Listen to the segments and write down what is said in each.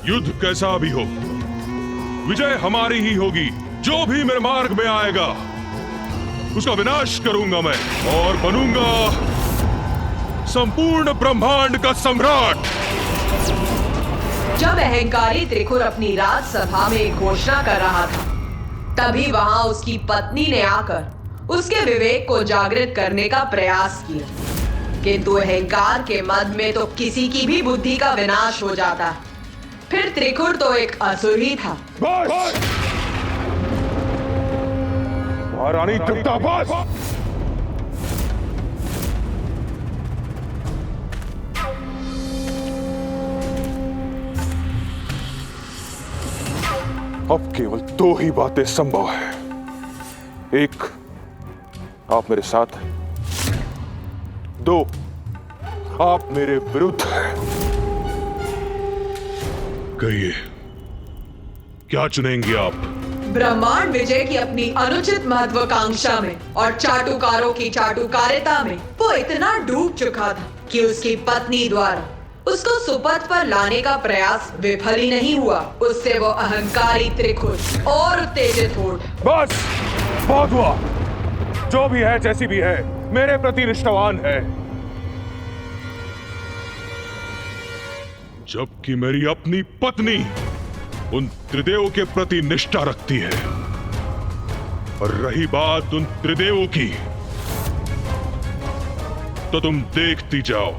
युद्ध कैसा भी हो, विजय हमारी ही होगी। जो भी मेरे मार्ग में आएगा उसका विनाश करूंगा मैं और बनूंगा संपूर्ण ब्रह्मांड का सम्राट। जब अहंकारी त्रिकुर अपनी राजसभा में एक घोषणा कर रहा था, तभी वहां उसकी पत्नी ने आकर उसके विवेक को जागृत करने का प्रयास किया। किंतु अहंकार के मद में तो किसी की भी बुद्धि का विनाश हो जाता। फिर त्रिकुर तो एक असुर ही था। बस! महारानी चुपता बस! अब केवल दो ही बातें संभव है। एक, आप मेरे साथ हैं। दो, आप मेरे विरुद्ध हैं। कहिए, क्या चुनेंगे आप? ब्रह्मांड विजय की अपनी अनुचित महत्वाकांक्षा में और चाटुकारों की चाटुकारिता में वो इतना डूब चुका था कि उसकी पत्नी द्वारा उसको सुपथ पर लाने का प्रयास विफल ही नहीं हुआ। उससे वो अहंकारी त्रिकुर और उत्तेजित हो उठा। बस, बहुत हुआ। जो भी है, जैसी भी है, मेरे प्रति निष्ठावान है। जबकि मेरी अपनी पत्नी उन त्रिदेवों के प्रति निष्ठा रखती है। और रही बात उन त्रिदेवों की, तो तुम देखती जाओ।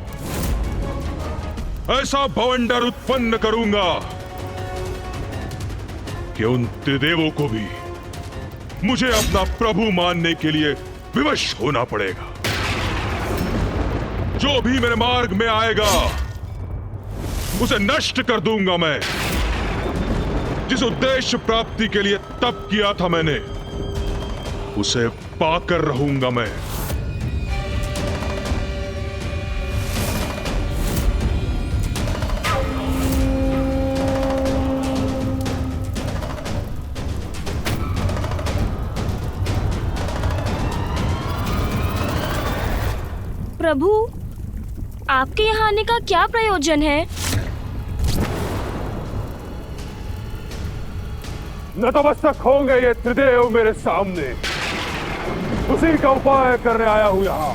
ऐसा भवंडर उत्पन्न करूंगा कि उन त्रिदेवों को भी मुझे अपना प्रभु मानने के लिए विवश होना पड़ेगा। जो भी मेरे मार्ग में आएगा उसे नष्ट कर दूंगा मैं। जिस उद्देश्य प्राप्ति के लिए तप किया था मैंने, उसे पाकर रहूंगा मैं। प्रभु, आपके यहाँ आने का क्या प्रयोजन है? नतमस्तक होंगे ये त्रिदेव मेरे सामने। उसी का उपाय करने आया हूं यहां।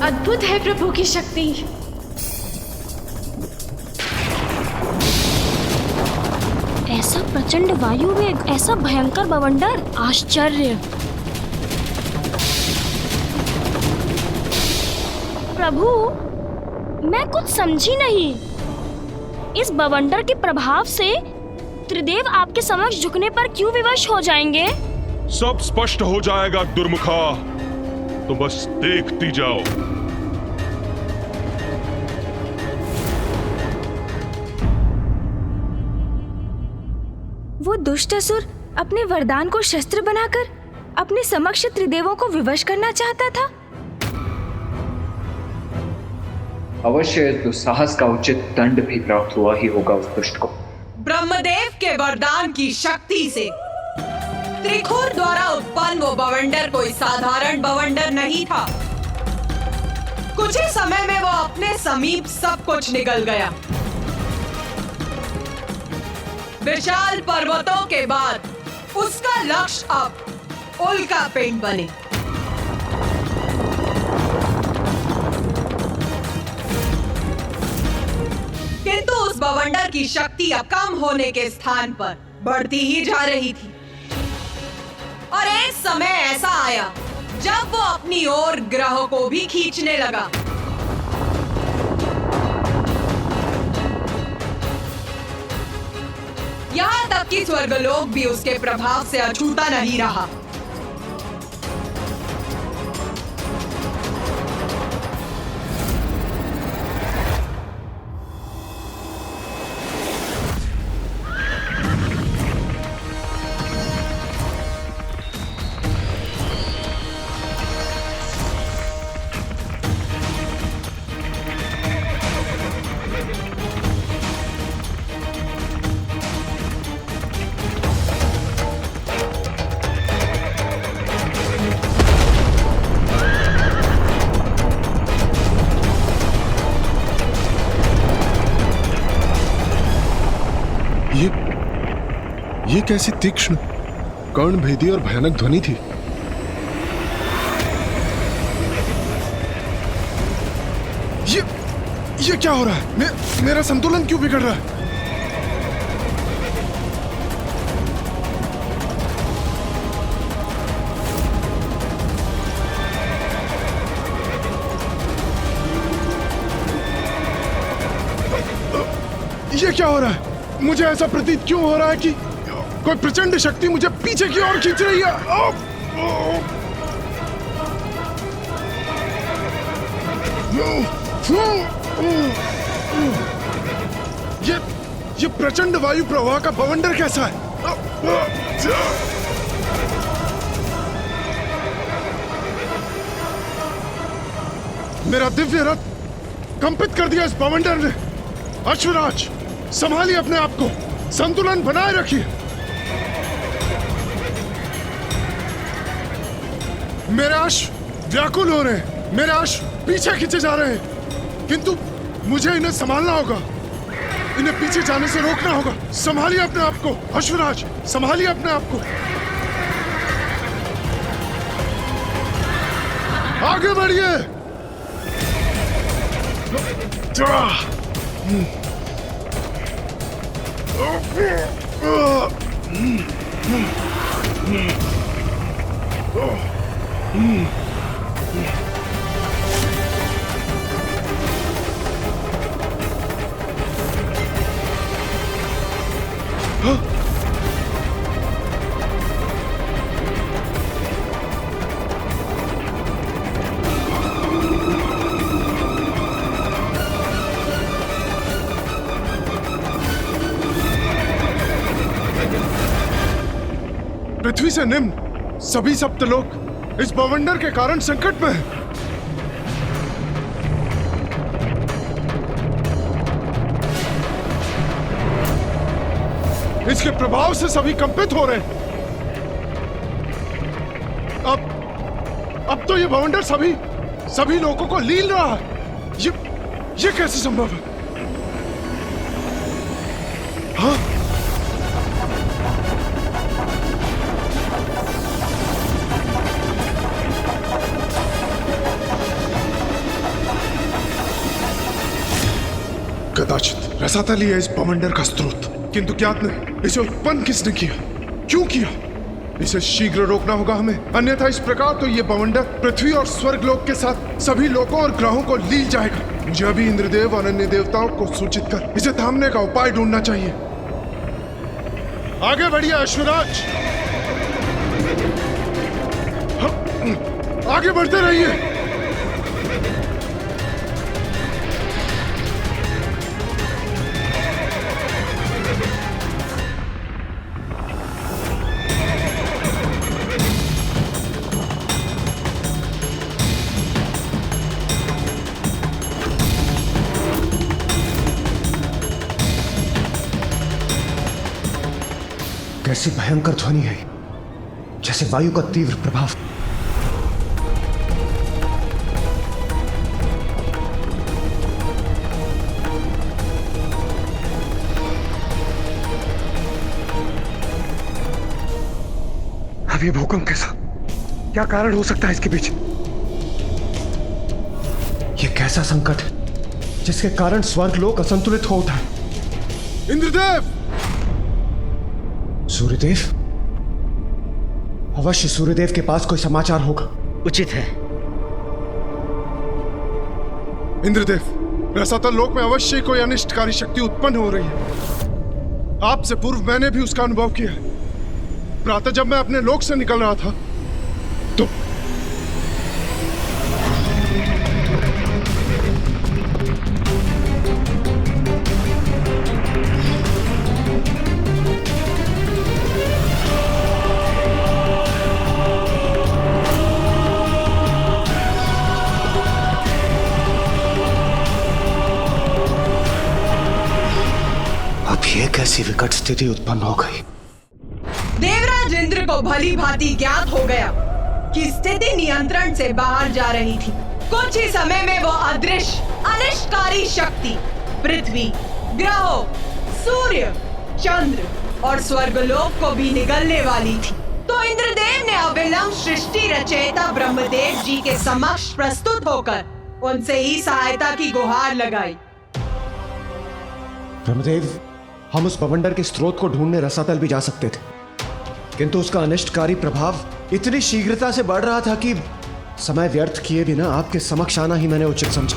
अद्भुत है प्रभु की शक्ति। ऐसा प्रचंड वायु वेग, ऐसा भयंकर बवंडर, आश्चर्य। प्रभु, मैं कुछ समझी नहीं। इस बवंडर के प्रभाव से त्रिदेव आपके समक्ष झुकने पर क्यों विवश हो जाएंगे? सब स्पष्ट हो जाएगा दुर्मुखा, तो बस देखती जाओ। वो दुष्ट असुर अपने वरदान को शस्त्र बनाकर अपने समक्ष त्रिदेवों को विवश करना चाहता था। अवश्य इस दुस्साहस का उचित दंड भी प्राप्त हुआ ही होगा उस दुष्ट को। ब्रह्मदेव के वरदान की शक्ति से त्रिखुर द्वारा उत्पन्न वो बवंडर कोई साधारण बवंडर नहीं था। कुछ ही समय में वो अपने समीप सब कुछ निगल गया। विशाल पर्वतों के बाद उसका लक्ष्य अब उल्का पिंड बने। किंतु उस बवंडर की शक्ति अब कम होने के स्थान पर बढ़ती ही जा रही थी और एक समय ऐसा आया जब वो अपनी ओर ग्रहों को भी खींचने लगा। यहां तक कि स्वर्गलोक भी उसके प्रभाव से अछूता नहीं रहा। ये कैसी तीक्ष्ण, कर्णभेदी और भयानक ध्वनि थी। ये क्या हो रहा है? मेरा संतुलन क्यों बिगड़ रहा है? ये क्या हो रहा है? मुझे ऐसा प्रतीत क्यों हो रहा है कि कोई प्रचंड शक्ति मुझे पीछे की ओर खींच रही है। ये प्रचंड वायु प्रवाह का बवंडर कैसा है? मेरा दिव्य रथ कंपित कर दिया इस बवंडर ने। अश्वराज, संभालिए अपने आप को, संतुलन बनाए रखिए। मेरे अश्व व्याकुल हो रहे हैं, मेरे अश्व पीछे खींचे जा रहे हैं, किंतु मुझे इन्हें संभालना होगा, इन्हें पीछे जाने से रोकना होगा। संभालिए अपने आप को अश्वराज, संभालिए अपने आप को। आगे बढ़िए। पृथ्वी से निम्न सभी सप्तलोक इस बवंडर के कारण संकट में हैं। इसके प्रभाव से सभी कंपित हो रहे हैं। अब तो ये बवंडर सभी लोगों को लील रहा है। ये कैसे संभव है? हाँ, कदाचित रसातल ही है इस बवंडर का स्रोत, किंतु ज्ञात नहीं इसे उत्पन्न किसने किया, क्यों किया। इसे शीघ्र रोकना होगा हमें, अन्यथा इस प्रकार तो ये बवंडर पृथ्वी और स्वर्गलोक के साथ सभी लोकों और ग्रहों को लील जाएगा। मुझे अभी इंद्रदेव और अन्य देवताओं को सूचित कर इसे थामने का उपाय ढूंढना चाहिए। आगे बढ़िए अश्वराज, आगे बढ़ते रहिए। कैसी भयंकर ध्वनि है। जैसे वायु का तीव्र प्रभाव। अब ये भूकंप कैसा, क्या कारण हो सकता है इसके पीछे? ये कैसा संकट है जिसके कारण स्वर्गलोक असंतुलित हो उठा है? इंद्रदेव! सूर्यदेव, अवश्य सूर्यदेव के पास कोई समाचार होगा। उचित है। इंद्रदेव, रसातल लोक में अवश्य कोई अनिष्टकारी शक्ति उत्पन्न हो रही है। आपसे पूर्व मैंने भी उसका अनुभव किया है। प्रातः जब मैं अपने लोक से निकल रहा था तो अब ये कैसी विकट स्थिति उत्पन्न हो गई? देवराज इंद्र को भली भांति ज्ञात हो गया कि स्थिति नियंत्रण से बाहर जा रही थी। कुछ ही समय में वो अदृश्य अनिष्टकारी शक्ति पृथ्वी, ग्रहों, सूर्य, चंद्र और स्वर्गलोक को भी निगलने वाली थी। तो इंद्रदेव ने अविलंब सृष्टि रचयिता ब्रह्मदेव जी के समक्ष प्रस्तुत होकर उनसे ही सहायता की गुहार लगाई। ब्रह्मदेव, हम उस बवंडर के स्रोत को ढूंढने रसातल भी जा सकते थे, किंतु उसका अनिष्टकारी प्रभाव इतनी शीघ्रता से बढ़ रहा था कि समय व्यर्थ किए बिना आपके समक्ष आना ही मैंने उचित समझा।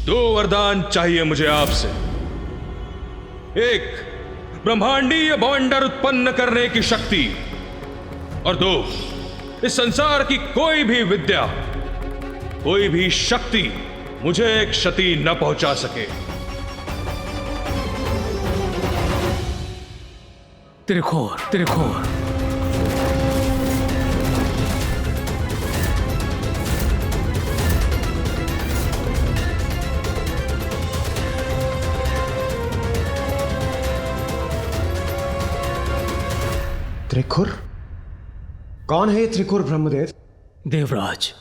दो वरदान चाहिए मुझे आपसे। एक, ब्रह्मांडीय बवंडर उत्पन्न करने की शक्ति, और दो, इस संसार की कोई भी विद्या, कोई भी शक्ति मुझे क्षति न पहुंचा सके। त्रिखोर, त्रिखोर। त्रिखुर? कौन है ये त्रिखुर ब्रह्मदेव? देवराज,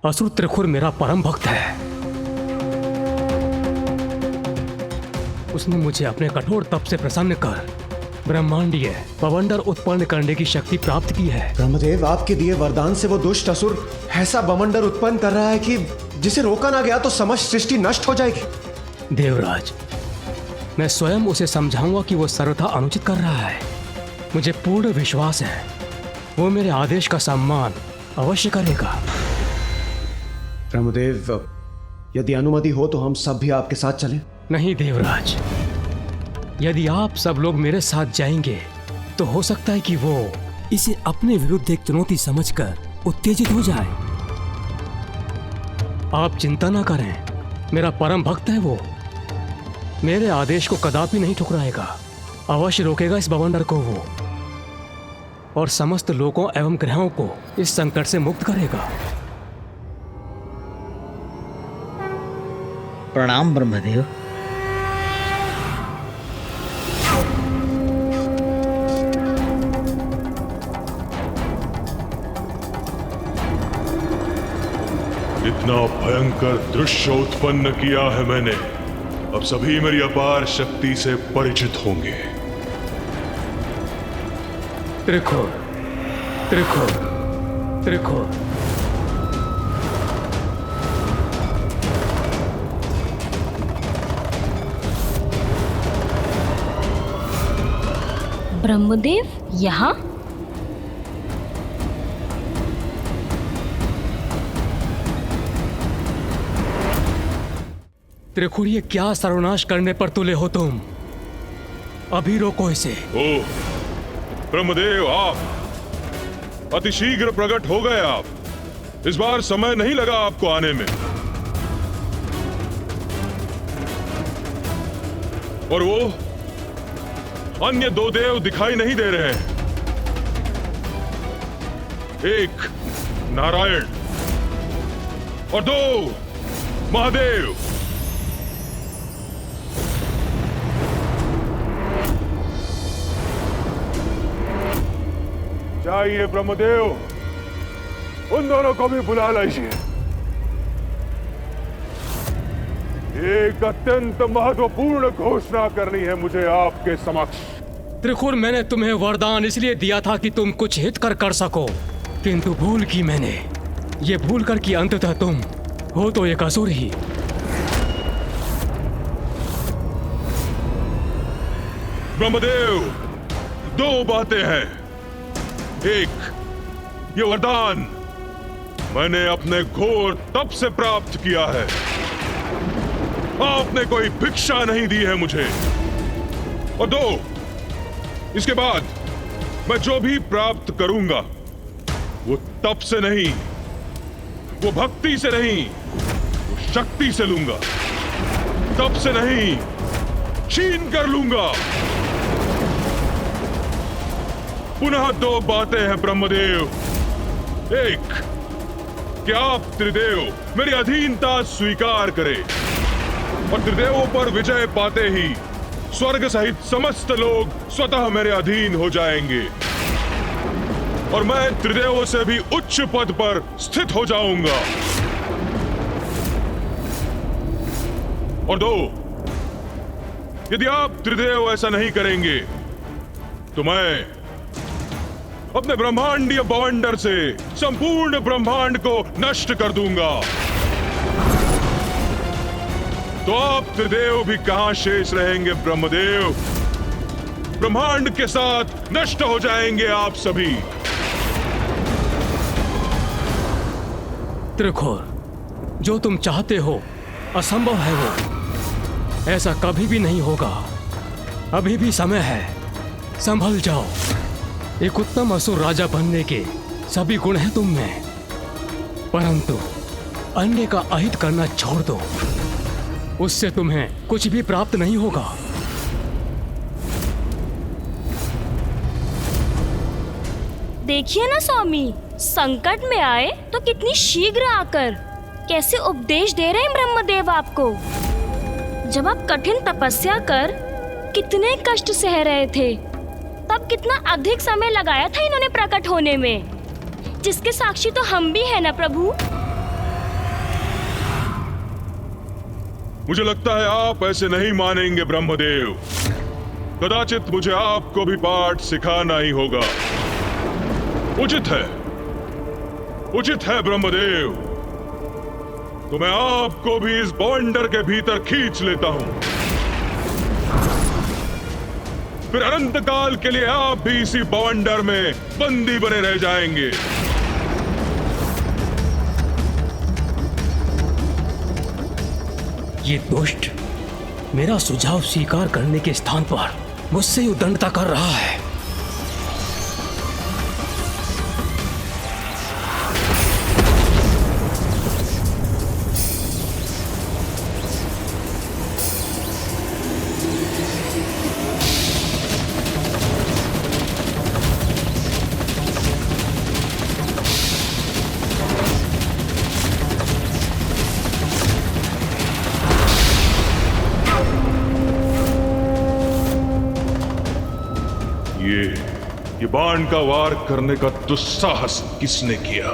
असुर त्रिखुर मेरा परम भक्त है। उसने मुझे अपने कठोर तप से प्रसन्न कर ब्रह्मांडीय बवंडर उत्पन्न करने की शक्ति प्राप्त की है। ब्रह्मदेव, आपके दिए वरदान से वो दुष्ट असुर ऐसा बवंडर उत्पन्न कर रहा है कि जिसे रोका ना गया तो समस्त सृष्टि नष्ट हो जाएगी। देवराज, मैं स्वयं उसे समझाऊंगा कि वो सर्वथा अनुचित कर रहा है। मुझे पूर्ण विश्वास है वो मेरे आदेश का सम्मान अवश्य करेगा। ब्रह्मदेव, यदि अनुमति हो तो हम सब भी आपके साथ चलें? नहीं देवराज, यदि आप सब लोग मेरे साथ जाएंगे तो हो सकता है कि वो इसे अपने विरुद्ध एक चुनौती समझकर उत्तेजित हो जाए। आप चिंता ना करें, मेरा परम भक्त है वो। मेरे आदेश को कदापि नहीं ठुकराएगा, अवश्य रोकेगा इस बवंडर को वो, और समस्त लोकों एवं ग्रहों को इस संकट से मुक्त करेगा। प्रणाम ब्रह्मदेव। इतना भयंकर दृश्य उत्पन्न किया है मैंने, अब सभी मेरी अपार शक्ति से परिचित होंगे। त्रिखुर, त्रिखुर, त्रिखुर। ब्रह्मदेव यहाँ? त्रिखुर, ये क्या सर्वनाश करने पर तुले हो तुम? अभी रोको इसे। ओह ब्रह्मदेव, आप अतिशीघ्र प्रकट हो गए। आप इस बार समय नहीं लगा आपको आने में, और वो अन्य दो देव दिखाई नहीं दे रहे हैं। एक नारायण और दो महादेव। जाइए ब्रह्मदेव, उन दोनों को भी बुला लीजिए। एक अत्यंत महत्वपूर्ण घोषणा करनी है मुझे आपके समक्ष। त्रिकुर, मैंने तुम्हें वरदान इसलिए दिया था कि तुम कुछ हित कर सको, किंतु भूल की मैंने। ये भूल कर कि अंततः तुम हो तो एक असुर ही। ब्रह्मदेव, दो बातें हैं। एक, ये वरदान मैंने अपने घोर तप से प्राप्त किया है। आपने कोई भिक्षा नहीं दी है मुझे। और दो, इसके बाद मैं जो भी प्राप्त करूंगा वो तप से नहीं, वो भक्ति से नहीं, वो शक्ति से लूंगा। तप से नहीं, छीन कर लूंगा। पुनः दो बातें हैं ब्रह्मदेव। एक, कि आप त्रिदेव मेरी अधीनता स्वीकार करें और त्रिदेवों पर विजय पाते ही स्वर्ग सहित समस्त लोग स्वतः मेरे अधीन हो जाएंगे और मैं त्रिदेवों से भी उच्च पद पर स्थित हो जाऊंगा। और दो, यदि आप त्रिदेव ऐसा नहीं करेंगे तो मैं अपने ब्रह्मांडीय बवंडर से संपूर्ण ब्रह्मांड को नष्ट कर दूंगा। तो आप त्रिदेव भी कहां शेष रहेंगे ब्रह्मदेव। ब्रह्मांड के साथ नष्ट हो जाएंगे आप सभी। त्रिकुर, जो तुम चाहते हो असंभव है वो। ऐसा कभी भी नहीं होगा। अभी भी समय है, संभल जाओ। एक उत्तम असुर राजा बनने के सभी गुण हैं तुम में, परंतु अन्य का अहित करना छोड़ दो। उससे तुम्हें कुछ भी प्राप्त नहीं होगा। देखिए ना स्वामी, संकट में आए तो कितनी शीघ्र आकर कैसे उपदेश दे रहे हैं ब्रह्मदेव आपको। जब आप कठिन तपस्या कर कितने कष्ट सह रहे थे, तब कितना अधिक समय लगाया था इन्होंने प्रकट होने में, जिसके साक्षी तो हम भी हैं ना प्रभु। मुझे लगता है आप ऐसे नहीं मानेंगे ब्रह्मदेव। कदाचित मुझे आपको भी पाठ सिखाना ही होगा। उचित है ब्रह्मदेव। तो मैं आपको भी इस बवंडर के भीतर खींच लेता हूं। फिर अनंत काल के लिए आप भी इसी बवंडर में बंदी बने रह जाएंगे। ये दुष्ट मेरा सुझाव स्वीकार करने के स्थान पर मुझसे उद्दंडता कर रहा है। ये बाण का वार करने का दुस्साहस किसने किया?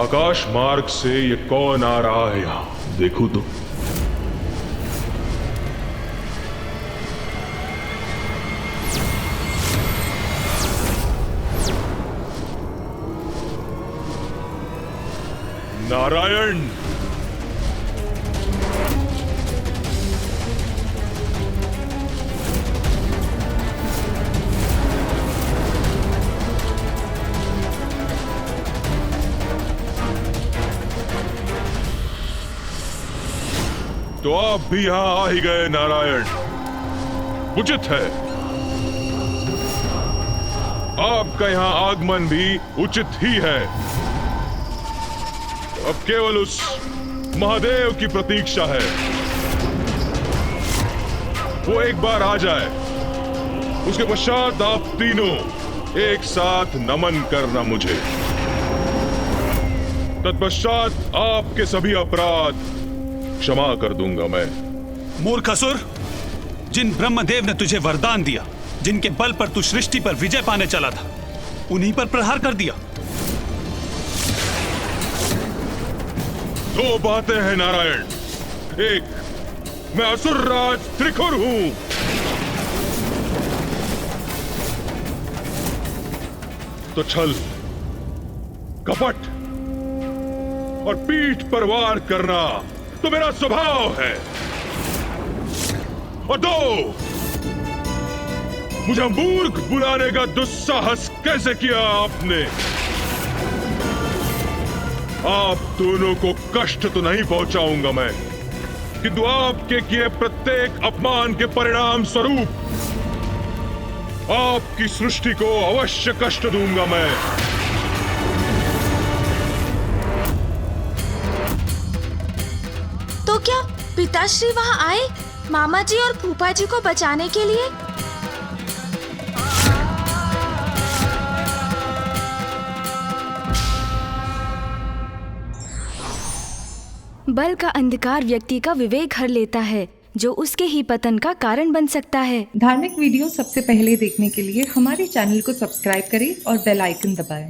आकाश मार्ग से ये कौन आ रहा है यहां? देखो तो। नारायण, तो आप भी यहां आ ही गए नारायण। उचित है, आपका यहां आगमन भी उचित ही है। अब केवल उस महादेव की प्रतीक्षा है। वो एक बार आ जाए, उसके पश्चात आप तीनों एक साथ नमन करना मुझे। तत्पश्चात आपके सभी अपराध क्षमा कर दूंगा मैं। मूर्ख असुर, जिन ब्रह्मदेव ने तुझे वरदान दिया, जिनके बल पर तू सृष्टि पर विजय पाने चला था, उन्हीं पर प्रहार कर दिया। दो बातें हैं नारायण। एक, मैं असुरराज त्रिखुर हूं, तो छल, कपट और पीठ पर वार करना तो मेरा स्वभाव है। और दो, मुझे मूर्ख बुलाने का दुस्साहस कैसे किया आपने? आप दोनों को कष्ट तो नहीं पहुंचाऊंगा मैं, किंतु आपके किए प्रत्येक अपमान के परिणाम स्वरूप आपकी सृष्टि को अवश्य कष्ट दूंगा मैं। तो क्या पिताश्री वहाँ आए मामा जी और फूफा जी को बचाने के लिए? बल का अंधकार व्यक्ति का विवेक हर लेता है, जो उसके ही पतन का कारण बन सकता है। धार्मिक वीडियो सबसे पहले देखने के लिए हमारे चैनल को सब्सक्राइब करें और बेल आइकन दबाएं।